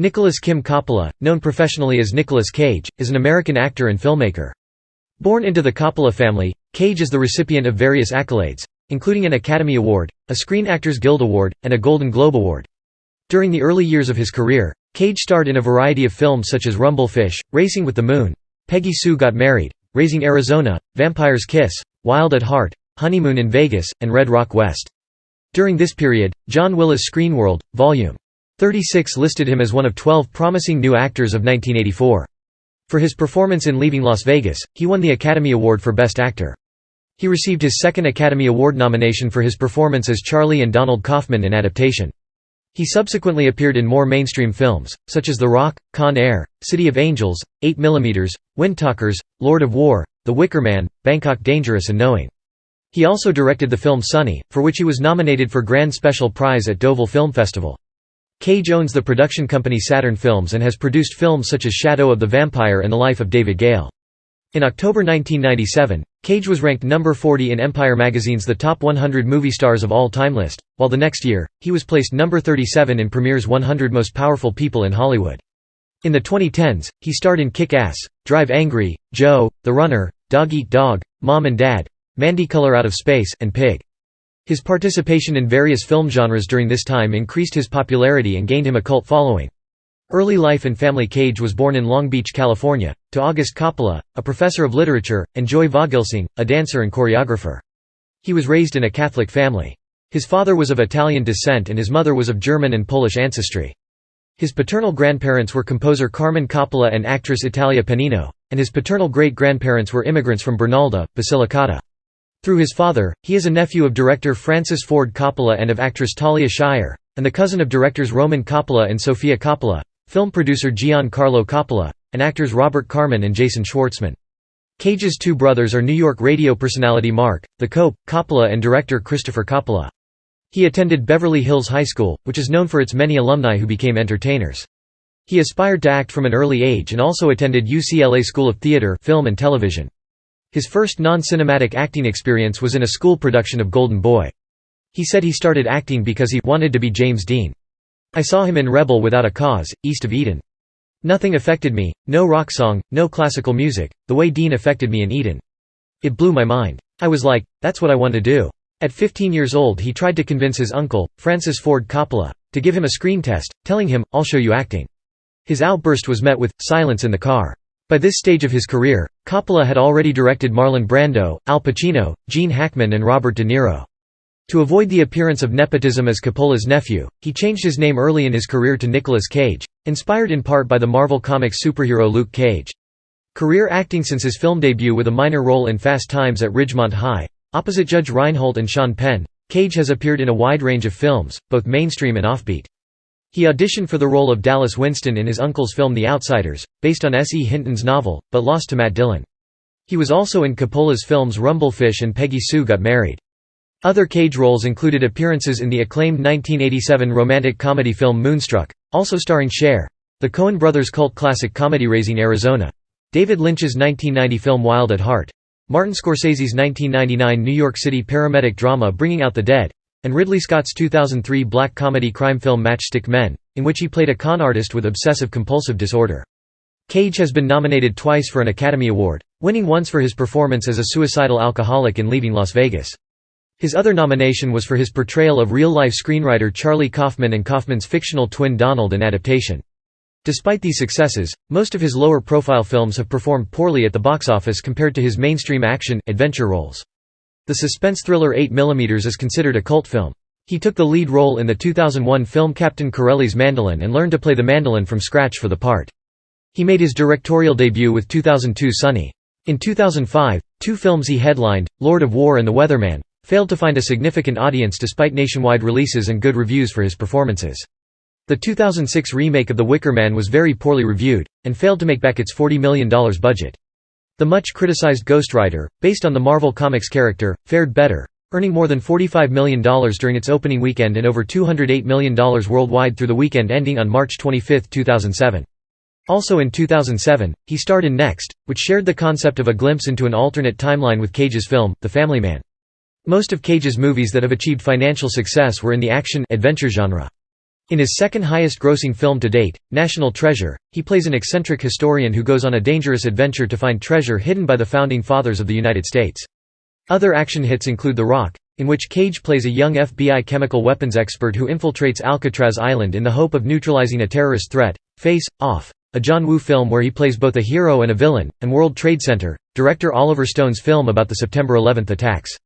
Nicolas Kim Coppola, known professionally as Nicolas Cage, is an American actor and filmmaker. Born into the Coppola family, Cage is the recipient of various accolades, including an Academy Award, a Screen Actors Guild Award, and a Golden Globe Award. During the early years of his career, Cage starred in a variety of films such as Rumblefish, Racing with the Moon, Peggy Sue Got Married, Raising Arizona, Vampire's Kiss, Wild at Heart, Honeymoon in Vegas, and Red Rock West. During this period, John Willis Screen World, Vol. 36 listed him as one of 12 promising new actors of 1984. For his performance in Leaving Las Vegas, he won the Academy Award for Best Actor. He received his second Academy Award nomination for his performance as Charlie and Donald Kaufman in Adaptation. He subsequently appeared in more mainstream films, such as The Rock, Con Air, City of Angels, 8mm, Windtalkers, Lord of War, The Wicker Man, Bangkok Dangerous and Knowing. He also directed the film Sonny, for which he was nominated for Grand Special Prize at Deauville Film Festival. Cage owns the production company Saturn Films and has produced films such as Shadow of the Vampire and The Life of David Gale. In October 1997, Cage was ranked number 40 in Empire magazine's The Top 100 Movie Stars of All Time list, while the next year, he was placed number 37 in Premier's 100 Most Powerful People in Hollywood. In the 2010s, he starred in Kick-Ass, Drive Angry, Joe, The Runner, Dog Eat Dog, Mom and Dad, Mandy Color Out of Space, and Pig. His participation in various film genres during this time increased his popularity and gained him a cult following. Early life and family. Cage was born in Long Beach, California, to August Coppola, a professor of literature, and Joy Vogelsang, a dancer and choreographer. He was raised in a Catholic family. His father was of Italian descent and his mother was of German and Polish ancestry. His paternal grandparents were composer Carmen Coppola and actress Italia Pennino, and his paternal great-grandparents were immigrants from Bernalda, Basilicata. Through his father, he is a nephew of director Francis Ford Coppola and of actress Talia Shire, and the cousin of directors Roman Coppola and Sofia Coppola, film producer Giancarlo Coppola, and actors Robert Carmen and Jason Schwartzman. Cage's two brothers are New York radio personality Mark, the Coppola and director Christopher Coppola. He attended Beverly Hills High School, which is known for its many alumni who became entertainers. He aspired to act from an early age and also attended UCLA School of Theater, Film and Television. His first non-cinematic acting experience was in a school production of Golden Boy. He said he started acting because he wanted to be James Dean. I saw him in Rebel Without a Cause, East of Eden. Nothing affected me, no rock song, no classical music, the way Dean affected me in Eden. It blew my mind. I was like, that's what I want to do. At 15 years old he tried to convince his uncle, Francis Ford Coppola, to give him a screen test, telling him, I'll show you acting. His outburst was met with silence in the car. By this stage of his career, Coppola had already directed Marlon Brando, Al Pacino, Gene Hackman and Robert De Niro. To avoid the appearance of nepotism as Coppola's nephew, he changed his name early in his career to Nicolas Cage, inspired in part by the Marvel Comics superhero Luke Cage. Career acting. Since his film debut with a minor role in Fast Times at Ridgemont High, opposite Judge Reinhold and Sean Penn, Cage has appeared in a wide range of films, both mainstream and offbeat. He auditioned for the role of Dallas Winston in his uncle's film The Outsiders, based on S. E. Hinton's novel, but lost to Matt Dillon. He was also in Coppola's films Rumblefish and Peggy Sue Got Married. Other Cage roles included appearances in the acclaimed 1987 romantic comedy film Moonstruck, also starring Cher, the Coen brothers' cult classic comedy Raising Arizona, David Lynch's 1990 film Wild at Heart, Martin Scorsese's 1999 New York City paramedic drama Bringing Out the Dead, and Ridley Scott's 2003 black comedy crime film Matchstick Men, in which he played a con artist with obsessive-compulsive disorder. Cage has been nominated twice for an Academy Award, winning once for his performance as a suicidal alcoholic in Leaving Las Vegas. His other nomination was for his portrayal of real-life screenwriter Charlie Kaufman and Kaufman's fictional twin Donald in Adaptation. Despite these successes, most of his lower-profile films have performed poorly at the box office compared to his mainstream action, adventure roles. The suspense thriller 8mm is considered a cult film. He took the lead role in the 2001 film Captain Corelli's Mandolin and learned to play the mandolin from scratch for the part. He made his directorial debut with 2002 Sonny. In 2005, two films he headlined, Lord of War and The Weatherman, failed to find a significant audience despite nationwide releases and good reviews for his performances. The 2006 remake of The Wicker Man was very poorly reviewed, and failed to make back its $40 million budget. The much-criticized Ghost Rider, based on the Marvel Comics character, fared better, earning more than $45 million during its opening weekend and over $208 million worldwide through the weekend ending on March 25, 2007. Also in 2007, he starred in Next, which shared the concept of a glimpse into an alternate timeline with Cage's film, The Family Man. Most of Cage's movies that have achieved financial success were in the action-adventure genre. In his second highest-grossing film to date, National Treasure, he plays an eccentric historian who goes on a dangerous adventure to find treasure hidden by the founding fathers of the United States. Other action hits include The Rock, in which Cage plays a young FBI chemical weapons expert who infiltrates Alcatraz Island in the hope of neutralizing a terrorist threat, Face Off, a John Woo film where he plays both a hero and a villain, and World Trade Center, director Oliver Stone's film about the September 11 attacks.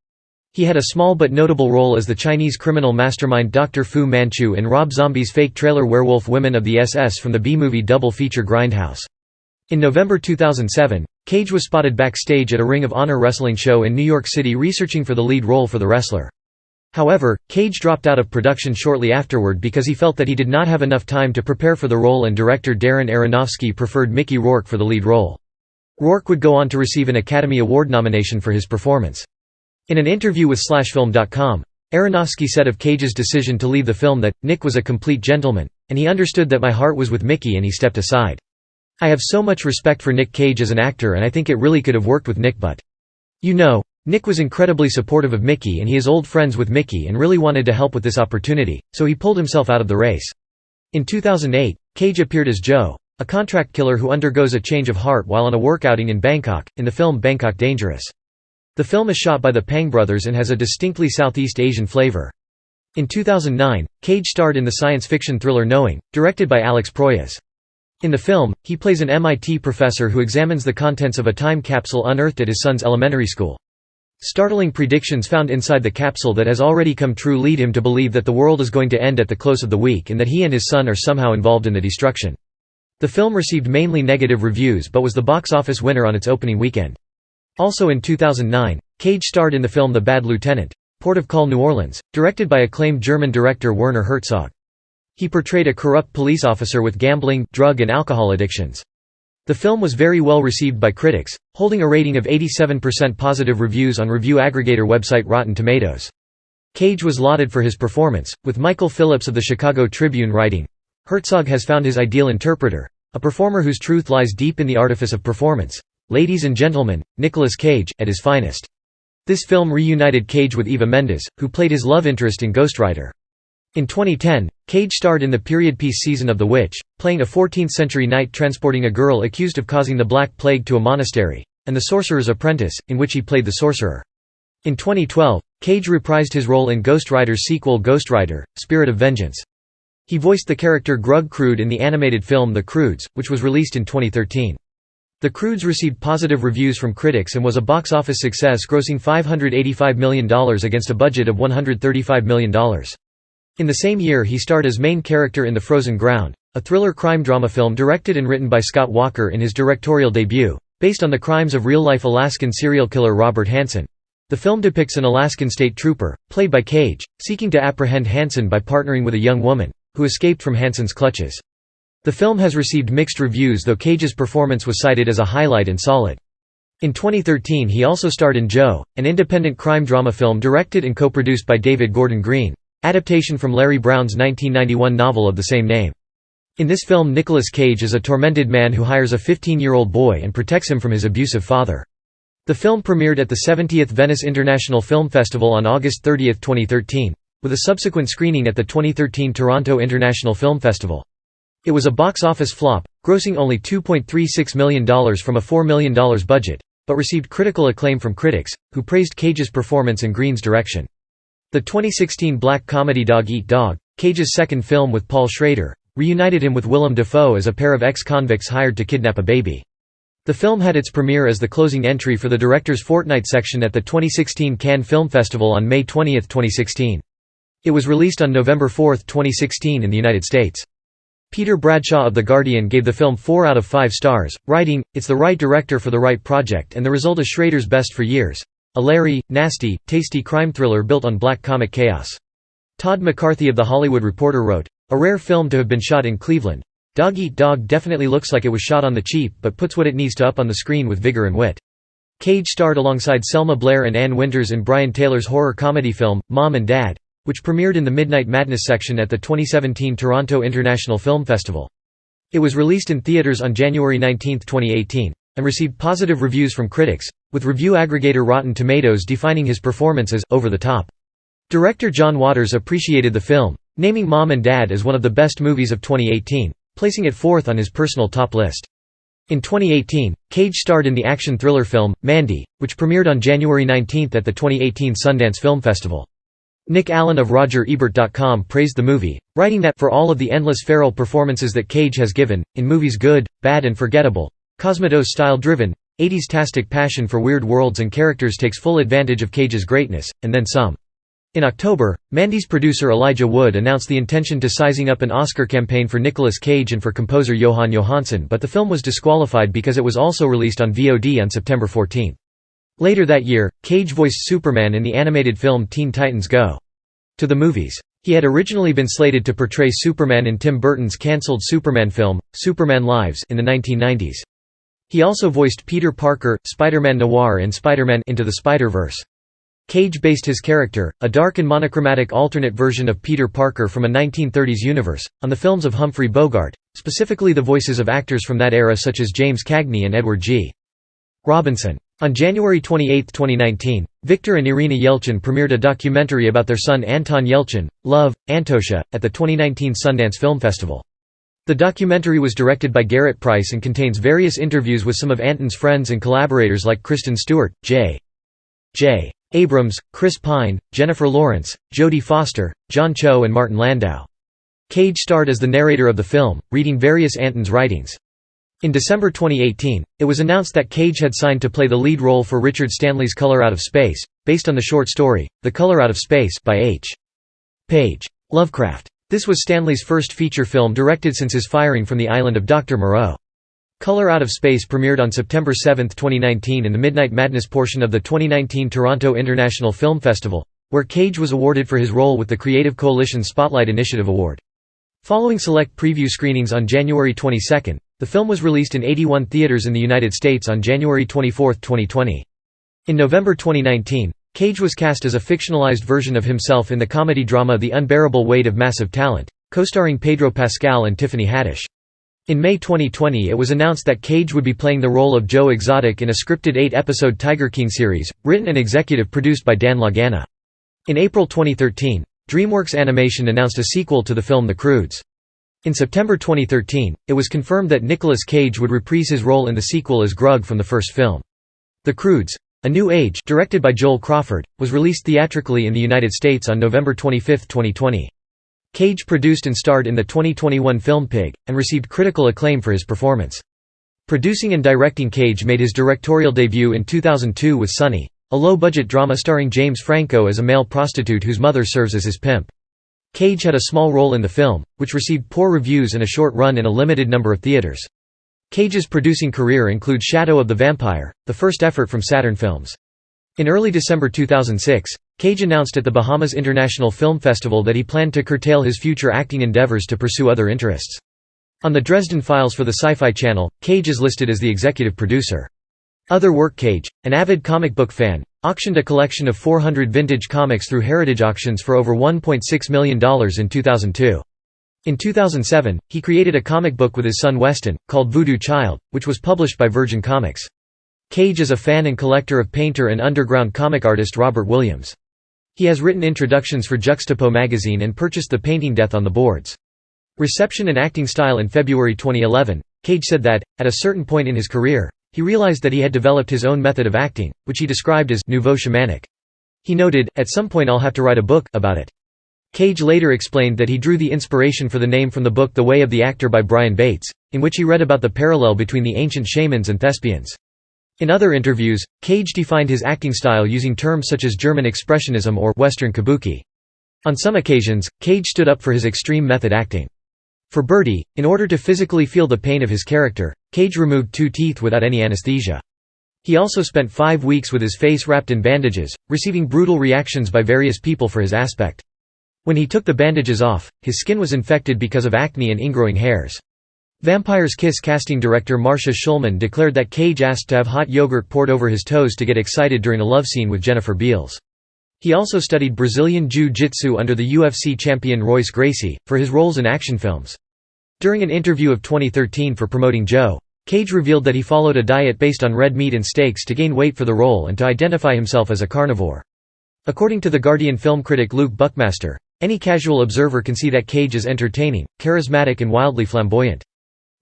He had a small but notable role as the Chinese criminal mastermind Dr. Fu Manchu in Rob Zombie's fake trailer Werewolf Women of the SS from the B-movie double feature Grindhouse. In November 2007, Cage was spotted backstage at a Ring of Honor wrestling show in New York City researching for the lead role for the wrestler. However, Cage dropped out of production shortly afterward because he felt that he did not have enough time to prepare for the role, and director Darren Aronofsky preferred Mickey Rourke for the lead role. Rourke would go on to receive an Academy Award nomination for his performance. In an interview with SlashFilm.com, Aronofsky said of Cage's decision to leave the film that, "Nick was a complete gentleman, and he understood that my heart was with Mickey and he stepped aside. I have so much respect for Nick Cage as an actor, and I think it really could have worked with Nick, but Nick was incredibly supportive of Mickey and he is old friends with Mickey and really wanted to help with this opportunity, so he pulled himself out of the race." In 2008, Cage appeared as Joe, a contract killer who undergoes a change of heart while on a work outing in Bangkok, in the film Bangkok Dangerous. The film is shot by the Pang brothers and has a distinctly Southeast Asian flavor. In 2009, Cage starred in the science fiction thriller Knowing, directed by Alex Proyas. In the film, he plays an MIT professor who examines the contents of a time capsule unearthed at his son's elementary school. Startling predictions found inside the capsule that has already come true lead him to believe that the world is going to end at the close of the week and that he and his son are somehow involved in the destruction. The film received mainly negative reviews but was the box office winner on its opening weekend. Also in 2009, Cage starred in the film The Bad Lieutenant, Port of Call New Orleans, directed by acclaimed German director Werner Herzog. He portrayed a corrupt police officer with gambling, drug and alcohol addictions. The film was very well received by critics, holding a rating of 87% positive reviews on review aggregator website Rotten Tomatoes. Cage was lauded for his performance, with Michael Phillips of the Chicago Tribune writing, "Herzog has found his ideal interpreter, a performer whose truth lies deep in the artifice of performance. Ladies and gentlemen, Nicolas Cage, at his finest." This film reunited Cage with Eva Mendes, who played his love interest in Ghost Rider. In 2010, Cage starred in the period piece Season of the Witch, playing a 14th-century knight transporting a girl accused of causing the Black Plague to a monastery, and The Sorcerer's Apprentice, in which he played the sorcerer. In 2012, Cage reprised his role in Ghost Rider's sequel Ghost Rider: Spirit of Vengeance. He voiced the character Grug Crude in the animated film The Croods, which was released in 2013. The Croods received positive reviews from critics and was a box office success, grossing $585 million against a budget of $135 million. In the same year he starred as main character in The Frozen Ground, a thriller crime drama film directed and written by Scott Walker in his directorial debut, based on the crimes of real-life Alaskan serial killer Robert Hansen. The film depicts an Alaskan state trooper, played by Cage, seeking to apprehend Hansen by partnering with a young woman, who escaped from Hansen's clutches. The film has received mixed reviews, though Cage's performance was cited as a highlight and solid. In 2013 he also starred in Joe, an independent crime drama film directed and co-produced by David Gordon Green, adaptation from Larry Brown's 1991 novel of the same name. In this film Nicolas Cage is a tormented man who hires a 15-year-old boy and protects him from his abusive father. The film premiered at the 70th Venice International Film Festival on August 30, 2013, with a subsequent screening at the 2013 Toronto International Film Festival. It was a box office flop, grossing only $2.36 million from a $4 million budget, but received critical acclaim from critics, who praised Cage's performance and Green's direction. The 2016 black comedy Dog Eat Dog, Cage's second film with Paul Schrader, reunited him with Willem Dafoe as a pair of ex-convicts hired to kidnap a baby. The film had its premiere as the closing entry for the Director's Fortnight section at the 2016 Cannes Film Festival on May 20, 2016. It was released on November 4, 2016 in the United States. Peter Bradshaw of The Guardian gave the film 4 out of 5 stars, writing, "It's the right director for the right project and the result is Schrader's best for years. A leery, nasty, tasty crime thriller built on black comic chaos." Todd McCarthy of The Hollywood Reporter wrote, "A rare film to have been shot in Cleveland. Dog Eat Dog definitely looks like it was shot on the cheap but puts what it needs to up on the screen with vigor and wit." Cage starred alongside Selma Blair and Ann Winters in Brian Taylor's horror comedy film, Mom and Dad, which premiered in the Midnight Madness section at the 2017 Toronto International Film Festival. It was released in theaters on January 19, 2018, and received positive reviews from critics, with review aggregator Rotten Tomatoes defining his performance as over the top. Director John Waters appreciated the film, naming Mom and Dad as one of the best movies of 2018, placing it fourth on his personal top list. In 2018, Cage starred in the action thriller film, Mandy, which premiered on January 19 at the 2018 Sundance Film Festival. Nick Allen of RogerEbert.com praised the movie, writing that, for all of the endless feral performances that Cage has given, in movies good, bad and forgettable, Cosmatos style-driven, 80s-tastic passion for weird worlds and characters takes full advantage of Cage's greatness, and then some. In October, Mandy's producer Elijah Wood announced the intention to sizing up an Oscar campaign for Nicolas Cage and for composer Johan Johansson, but the film was disqualified because it was also released on VOD on September 14. Later that year, Cage voiced Superman in the animated film Teen Titans Go! To the movies. He had originally been slated to portray Superman in Tim Burton's cancelled Superman film, Superman Lives, in the 1990s. He also voiced Peter Parker, Spider-Man Noir and Spider-Man Into the Spider-Verse. Cage based his character, a dark and monochromatic alternate version of Peter Parker from a 1930s universe, on the films of Humphrey Bogart, specifically the voices of actors from that era such as James Cagney and Edward G. Robinson. On January 28, 2019, Victor and Irina Yelchin premiered a documentary about their son Anton Yelchin, Love, Antosha, at the 2019 Sundance Film Festival. The documentary was directed by Garrett Price and contains various interviews with some of Anton's friends and collaborators like Kristen Stewart, J. Abrams, Chris Pine, Jennifer Lawrence, Jodie Foster, John Cho and Martin Landau. Cage starred as the narrator of the film, reading various Anton's writings. In December 2018, it was announced that Cage had signed to play the lead role for Richard Stanley's Color Out of Space, based on the short story, The Color Out of Space by H. Page Lovecraft. This was Stanley's first feature film directed since his firing from the island of Dr. Moreau. Color Out of Space premiered on September 7, 2019 in the Midnight Madness portion of the 2019 Toronto International Film Festival, where Cage was awarded for his role with the Creative Coalition Spotlight Initiative Award. Following select preview screenings on January 22, the film was released in 81 theaters in the United States on January 24, 2020. In November 2019, Cage was cast as a fictionalized version of himself in the comedy drama The Unbearable Weight of Massive Talent, co-starring Pedro Pascal and Tiffany Haddish. In May 2020 it was announced that Cage would be playing the role of Joe Exotic in a scripted 8-episode Tiger King series, written and executive produced by Dan Lagana. In April 2013, DreamWorks Animation announced a sequel to the film The Croods. In September 2013, it was confirmed that Nicolas Cage would reprise his role in the sequel as Grug from the first film. The Croods: A New Age, directed by Joel Crawford, was released theatrically in the United States on November 25, 2020. Cage produced and starred in the 2021 film Pig, and received critical acclaim for his performance. Producing and directing, Cage made his directorial debut in 2002 with Sonny, a low-budget drama starring James Franco as a male prostitute whose mother serves as his pimp. Cage had a small role in the film, which received poor reviews and a short run in a limited number of theaters. Cage's producing career includes Shadow of the Vampire, the first effort from Saturn Films. In early December 2006, Cage announced at the Bahamas International Film Festival that he planned to curtail his future acting endeavors to pursue other interests. On the Dresden Files for the Sci-Fi Channel, Cage is listed as the executive producer. Other work: Cage, an avid comic book fan, auctioned a collection of 400 vintage comics through Heritage Auctions for over $1.6 million in 2002. In 2007, he created a comic book with his son Weston, called Voodoo Child, which was published by Virgin Comics. Cage is a fan and collector of painter and underground comic artist Robert Williams. He has written introductions for Juxtapo magazine and purchased the painting Death on the Boards. Reception and acting style. In February 2011, Cage said that, at a certain point in his career, he realized that he had developed his own method of acting, which he described as nouveau shamanic. He noted, "At some point I'll have to write a book about it." Cage later explained that he drew the inspiration for the name from the book The Way of the Actor by Brian Bates, in which he read about the parallel between the ancient shamans and thespians. In other interviews, Cage defined his acting style using terms such as German expressionism or Western kabuki. On some occasions, Cage stood up for his extreme method acting. For Birdie, in order to physically feel the pain of his character, Cage removed 2 teeth without any anesthesia. He also spent 5 weeks with his face wrapped in bandages, receiving brutal reactions by various people for his aspect. When he took the bandages off, his skin was infected because of acne and ingrowing hairs. Vampire's Kiss casting director Marcia Schulman declared that Cage asked to have hot yogurt poured over his toes to get excited during a love scene with Jennifer Beals. He also studied Brazilian Jiu-Jitsu under the UFC champion Royce Gracie, for his roles in action films. During an interview of 2013 for promoting Joe, Cage revealed that he followed a diet based on red meat and steaks to gain weight for the role and to identify himself as a carnivore. According to The Guardian film critic Luke Buckmaster, Any casual observer can see that Cage is entertaining, charismatic and wildly flamboyant.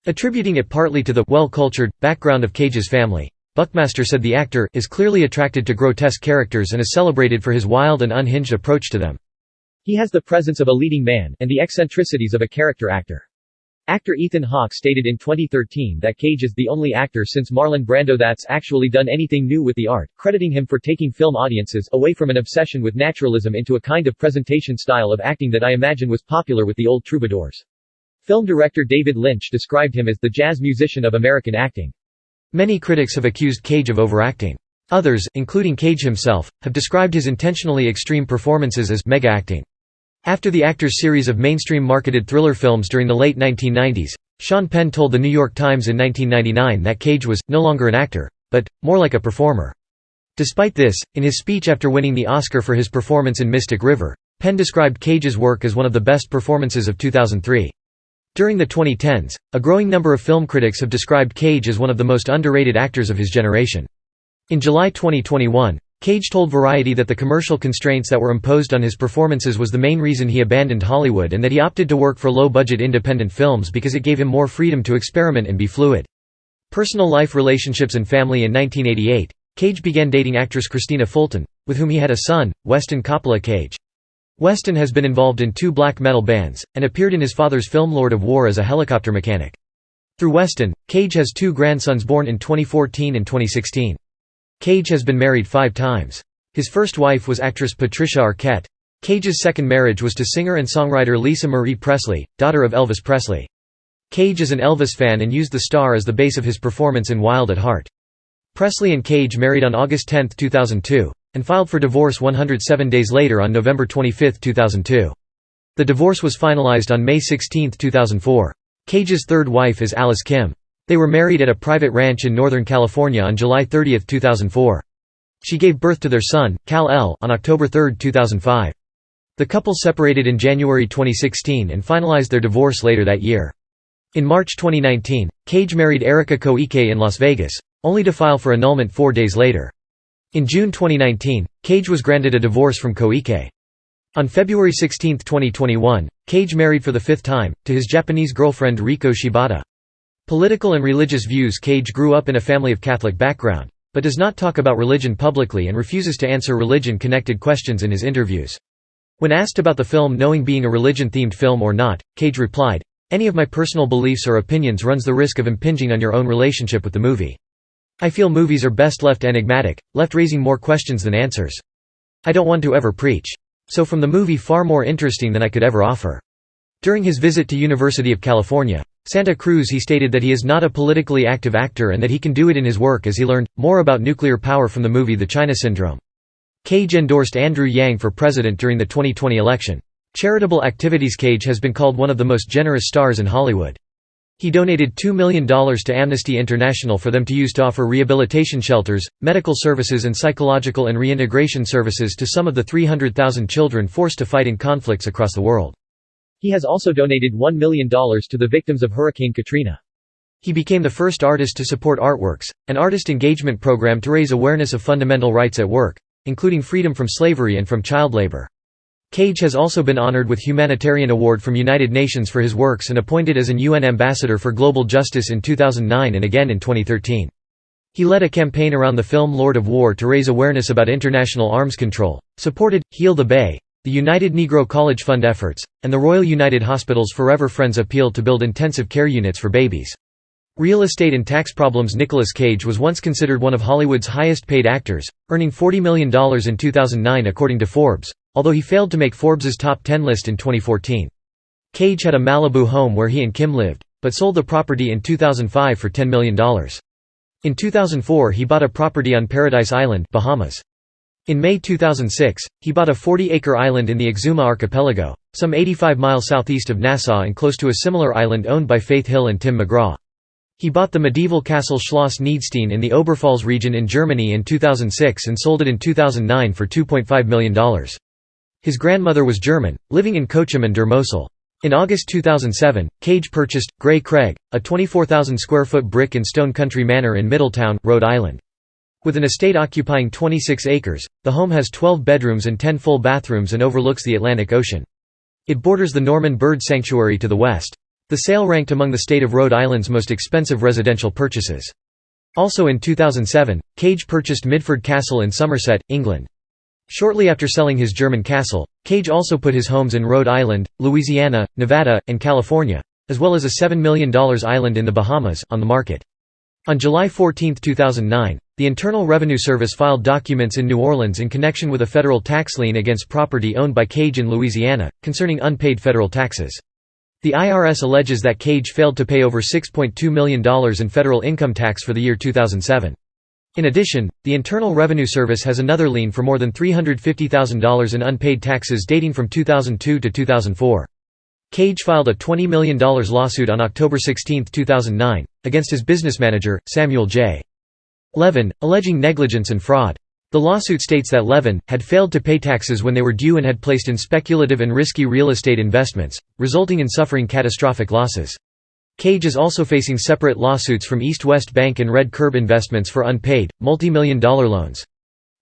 Attributing it partly to the well-cultured background of Cage's family, Buckmaster said the actor is clearly attracted to grotesque characters and is celebrated for his wild and unhinged approach to them. He has the presence of a leading man, and the eccentricities of a character actor. Actor Ethan Hawke stated in 2013 that Cage is the only actor since Marlon Brando that's actually done anything new with the art, crediting him for taking film audiences away from an obsession with naturalism into a kind of presentation style of acting that I imagine was popular with the old troubadours. Film director David Lynch described him as the jazz musician of American acting. Many critics have accused Cage of overacting. Others, including Cage himself, have described his intentionally extreme performances as mega-acting. After the actor's series of mainstream marketed thriller films during the late 1990s, Sean Penn told The New York Times in 1999 that Cage was no longer an actor, but more like a performer. Despite this, in his speech after winning the Oscar for his performance in Mystic River, Penn described Cage's work as one of the best performances of 2003. During the 2010s, a growing number of film critics have described Cage as one of the most underrated actors of his generation. In July 2021, Cage told Variety that the commercial constraints that were imposed on his performances was the main reason he abandoned Hollywood and that he opted to work for low-budget independent films because it gave him more freedom to experiment and be fluid. Personal life, relationships and family. In 1988, Cage began dating actress Christina Fulton, with whom he had a son, Weston Coppola Cage. Weston has been involved in 2 black metal bands, and appeared in his father's film Lord of War as a helicopter mechanic. Through Weston, Cage has 2 grandsons born in 2014 and 2016. Cage has been married 5 times. His first wife was actress Patricia Arquette. Cage's second marriage was to singer and songwriter Lisa Marie Presley, daughter of Elvis Presley. Cage is an Elvis fan and used the star as the base of his performance in Wild at Heart. Presley and Cage married on August 10, 2002, and filed for divorce 107 days later on November 25, 2002. The divorce was finalized on May 16, 2004. Cage's third wife is Alice Kim. They were married at a private ranch in Northern California on July 30, 2004. She gave birth to their son, Kal-El, on October 3, 2005. The couple separated in January 2016 and finalized their divorce later that year. In March 2019, Cage married Erica Koike in Las Vegas, only to file for annulment 4 days later. In June 2019, Cage was granted a divorce from Koike. On February 16, 2021, Cage married for the 5th time, to his Japanese girlfriend Riko Shibata. Political and religious views. Cage grew up in a family of Catholic background, but does not talk about religion publicly and refuses to answer religion-connected questions in his interviews. When asked about the film Knowing being a religion-themed film or not, Cage replied, "Any of my personal beliefs or opinions runs the risk of impinging on your own relationship with the movie. I feel movies are best left enigmatic, left raising more questions than answers. I don't want to ever preach. So from the movie far more interesting than I could ever offer." During his visit to University of California, Santa Cruz, he stated that he is not a politically active actor and that he can do it in his work as he learned more about nuclear power from the movie The China Syndrome. Cage endorsed Andrew Yang for president during the 2020 election. Charitable activities. Cage has been called one of the most generous stars in Hollywood. He donated $2 million to Amnesty International for them to use to offer rehabilitation shelters, medical services and psychological and reintegration services to some of the 300,000 children forced to fight in conflicts across the world. He has also donated $1 million to the victims of Hurricane Katrina. He became the first artist to support Artworks, an artist engagement program to raise awareness of fundamental rights at work, including freedom from slavery and from child labor. Cage has also been honored with Humanitarian Award from United Nations for his works and appointed as an UN Ambassador for Global Justice in 2009 and again in 2013. He led a campaign around the film Lord of War to raise awareness about international arms control, supported Heal the Bay, the United Negro College Fund efforts, and the Royal United Hospital's Forever Friends appeal to build intensive care units for babies. Real estate and tax problems. Nicolas Cage was once considered one of Hollywood's highest-paid actors, earning $40 million in 2009 according to Forbes, although he failed to make Forbes's top 10 list in 2014. Cage had a Malibu home where he and Kim lived, but sold the property in 2005 for $10 million. In 2004 he bought a property on Paradise Island, Bahamas. In May 2006, he bought a 40-acre island in the Exuma Archipelago, some 85 miles southeast of Nassau and close to a similar island owned by Faith Hill and Tim McGraw. He bought the medieval castle Schloss Niedstein in the Oberpfalz region in Germany in 2006 and sold it in 2009 for $2.5 million. His grandmother was German, living in Cochem and Der Mosel. In August 2007, Cage purchased Grey Craig, a 24,000-square-foot brick and stone country manor in Middletown, Rhode Island. With an estate occupying 26 acres, the home has 12 bedrooms and 10 full bathrooms and overlooks the Atlantic Ocean. It borders the Norman Bird Sanctuary to the west. The sale ranked among the state of Rhode Island's most expensive residential purchases. Also in 2007, Cage purchased Midford Castle in Somerset, England. Shortly after selling his German castle, Cage also put his homes in Rhode Island, Louisiana, Nevada, and California, as well as a $7 million island in the Bahamas, on the market. On July 14, 2009, the Internal Revenue Service filed documents in New Orleans in connection with a federal tax lien against property owned by Cage in Louisiana, concerning unpaid federal taxes. The IRS alleges that Cage failed to pay over $6.2 million in federal income tax for the year 2007. In addition, the Internal Revenue Service has another lien for more than $350,000 in unpaid taxes dating from 2002 to 2004. Cage filed a $20 million lawsuit on October 16, 2009, against his business manager, Samuel J. Levin, alleging negligence and fraud. The lawsuit states that Levin had failed to pay taxes when they were due and had placed in speculative and risky real estate investments, resulting in suffering catastrophic losses. Cage is also facing separate lawsuits from East West Bank and Red Curb Investments for unpaid, multi-million-dollar loans.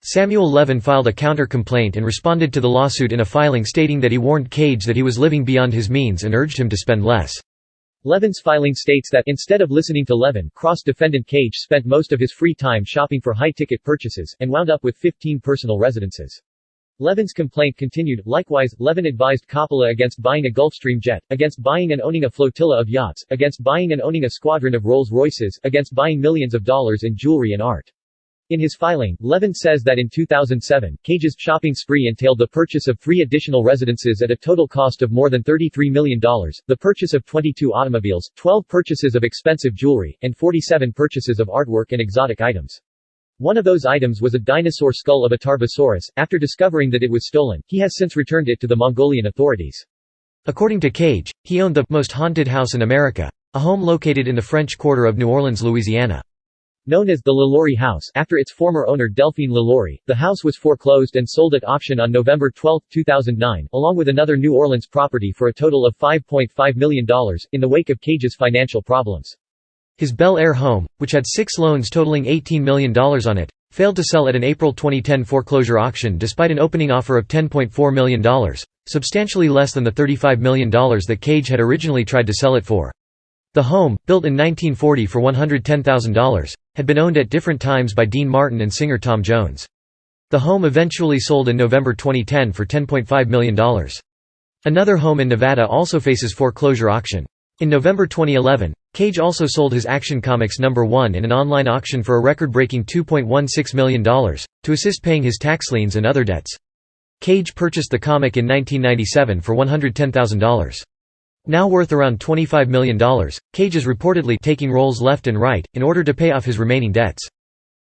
Samuel Levin filed a counter-complaint and responded to the lawsuit in a filing stating that he warned Cage that he was living beyond his means and urged him to spend less. Levin's filing states that, instead of listening to Levin, cross-defendant Cage spent most of his free time shopping for high-ticket purchases, and wound up with 15 personal residences. Levin's complaint continued. Likewise, Levin advised Coppola against buying a Gulfstream jet, against buying and owning a flotilla of yachts, against buying and owning a squadron of Rolls-Royces, against buying millions of dollars in jewelry and art. In his filing, Levin says that in 2007, Cage's shopping spree entailed the purchase of 3 additional residences at a total cost of more than $33 million, the purchase of 22 automobiles, 12 purchases of expensive jewelry, and 47 purchases of artwork and exotic items. One of those items was a dinosaur skull of a Tarbosaurus. After discovering that it was stolen, he has since returned it to the Mongolian authorities. According to Cage, he owned the most haunted house in America, a home located in the French Quarter of New Orleans, Louisiana. Known as the LaLaurie House, after its former owner Delphine LaLaurie, the house was foreclosed and sold at auction on November 12, 2009, along with another New Orleans property for a total of $5.5 million, in the wake of Cage's financial problems. His Bel Air home, which had 6 loans totaling $18 million on it, failed to sell at an April 2010 foreclosure auction despite an opening offer of $10.4 million, substantially less than the $35 million that Cage had originally tried to sell it for. The home, built in 1940 for $110,000, had been owned at different times by Dean Martin and singer Tom Jones. The home eventually sold in November 2010 for $10.5 million. Another home in Nevada also faces foreclosure auction. In November 2011, Cage also sold his Action Comics #1 in an online auction for a record-breaking $2.16 million, to assist paying his tax liens and other debts. Cage purchased the comic in 1997 for $110,000. Now worth around $25 million, Cage is reportedly taking roles left and right, in order to pay off his remaining debts.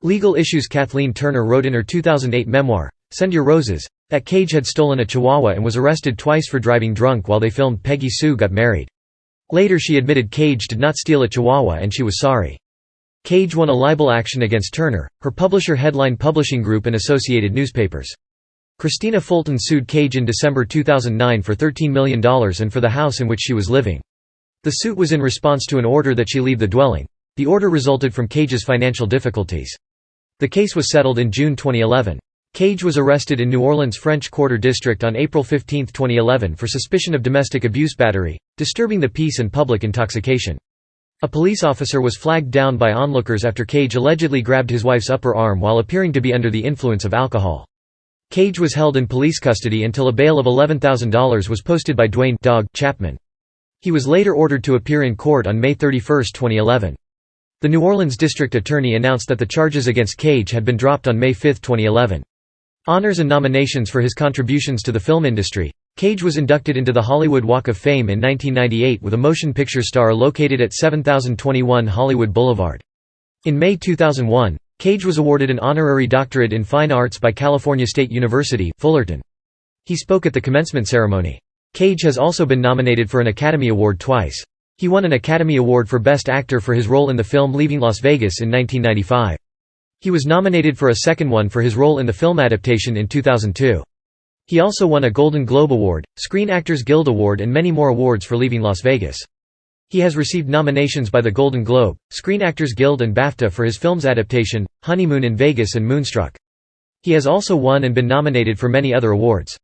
Legal issues. Kathleen Turner wrote in her 2008 memoir, Send Your Roses, that Cage had stolen a Chihuahua and was arrested twice for driving drunk while they filmed Peggy Sue Got Married. Later she admitted Cage did not steal a Chihuahua and she was sorry. Cage won a libel action against Turner, her publisher Headline Publishing Group and Associated Newspapers. Christina Fulton sued Cage in December 2009 for $13 million and for the house in which she was living. The suit was in response to an order that she leave the dwelling. The order resulted from Cage's financial difficulties. The case was settled in June 2011. Cage was arrested in New Orleans' French Quarter District on April 15, 2011 for suspicion of domestic abuse battery, disturbing the peace and public intoxication. A police officer was flagged down by onlookers after Cage allegedly grabbed his wife's upper arm while appearing to be under the influence of alcohol. Cage was held in police custody until a bail of $11,000 was posted by Dwayne "Dog" Chapman. He was later ordered to appear in court on May 31, 2011. The New Orleans district attorney announced that the charges against Cage had been dropped on May 5, 2011. Honors and nominations for his contributions to the film industry. Cage was inducted into the Hollywood Walk of Fame in 1998 with a motion picture star located at 7021 Hollywood Boulevard. In May 2001, Cage was awarded an honorary doctorate in fine arts by California State University, Fullerton. He spoke at the commencement ceremony. Cage has also been nominated for an Academy Award twice. He won an Academy Award for Best Actor for his role in the film Leaving Las Vegas in 1995. He was nominated for a second one for his role in the film Adaptation in 2002. He also won a Golden Globe Award, Screen Actors Guild Award and many more awards for Leaving Las Vegas. He has received nominations by the Golden Globe, Screen Actors Guild and BAFTA for his films Adaptation, Honeymoon in Vegas and Moonstruck. He has also won and been nominated for many other awards.